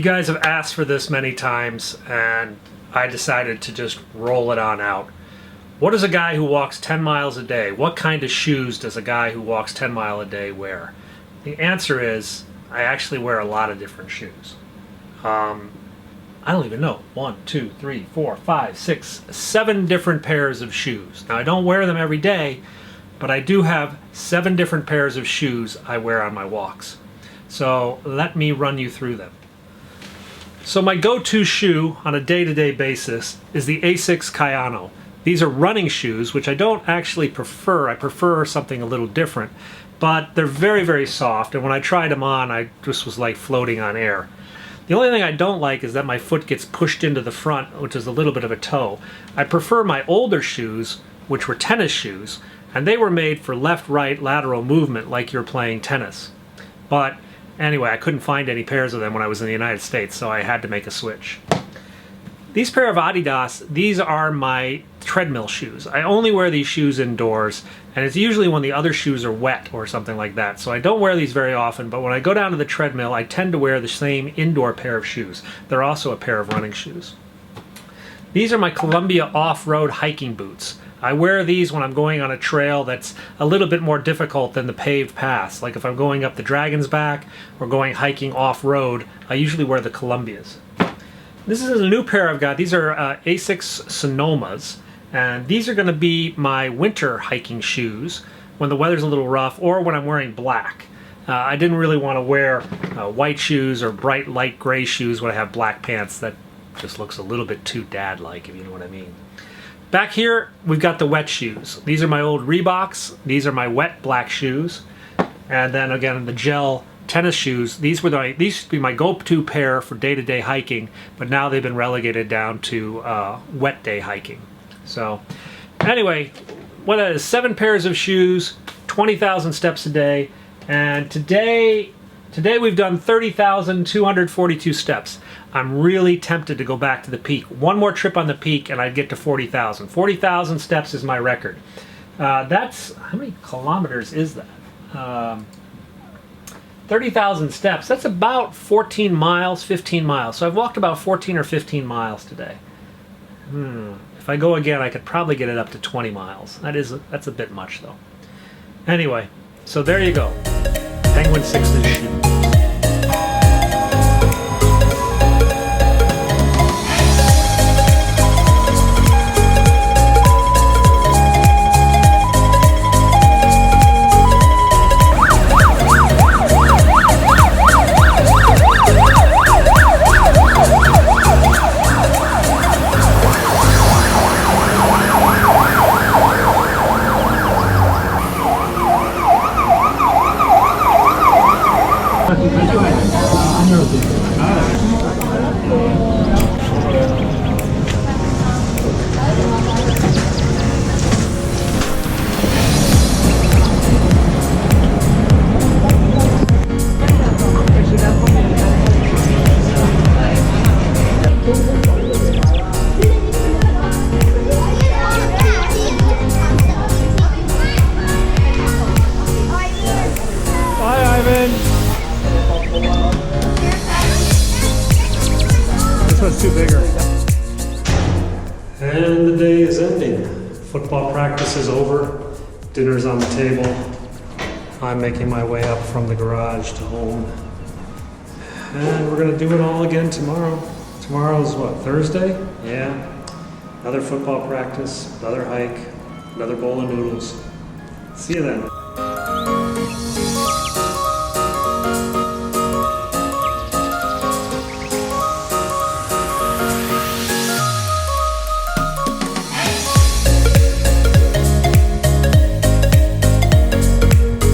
guys have asked for this many times, and I decided to just roll it on out. What does a guy who walks 10 miles a day, what kind of shoes does a guy who walks 10 miles a day wear? The answer is, I actually wear a lot of different shoes. I don't even know. 1, 2, 3, 4, 5, 6, 7 different pairs of shoes. Now, I don't wear them every day, but I do have 7 different pairs of shoes I wear on my walks. So let me run you through them. So my go-to shoe on a day-to-day basis is the Asics Kayano. These are running shoes, which I don't actually prefer. I prefer something a little different, but they're very, very soft, and when I tried them on, I just was like floating on air. The only thing I don't like is that my foot gets pushed into the front, which is a little bit of a toe. I prefer my older shoes, which were tennis shoes, and they were made for left-right lateral movement like you're playing tennis. But anyway, I couldn't find any pairs of them when I was in the United States, so I had to make a switch. These pair of Adidas, these are my treadmill shoes. I only wear these shoes indoors, and it's usually when the other shoes are wet or something like that. So I don't wear these very often, but when I go down to the treadmill, I tend to wear the same indoor pair of shoes. They're also a pair of running shoes. These are my Columbia off-road hiking boots. I wear these when I'm going on a trail that's a little bit more difficult than the paved paths. Like if I'm going up the Dragon's Back or going hiking off-road, I usually wear the Columbias. This is a new pair I've got. These are Asics Sonomas, and these are going to be my winter hiking shoes when the weather's a little rough or when I'm wearing black. I didn't really want to wear white shoes or bright light gray shoes when I have black pants. That just looks a little bit too dad-like, if you know what I mean. Back here, we've got the wet shoes. These are my old Reeboks. These are my wet black shoes. And then again, the gel tennis shoes. These used to be my go-to pair for day-to-day hiking, but now they've been relegated down to wet day hiking. So anyway, what is 7 pairs of shoes, 20,000 steps a day, and today we've done 30,242 steps. I'm really tempted to go back to the peak. One more trip on the peak and I'd get to 40,000. 40,000 steps is my record. That's, how many kilometers is that? 30,000 steps, that's about 14 miles, 15 miles. So I've walked about 14 or 15 miles today. If I go again, I could probably get it up to 20 miles. That's a bit much though. Anyway, so there you go. Penguin Sixes shoe. This one's too bigger. And the day is ending. Football practice is over. Dinner's on the table. I'm making my way up from the garage to home. And we're gonna do it all again tomorrow. Tomorrow's what, Thursday? Yeah. Another football practice, another hike, another bowl of noodles. See you then.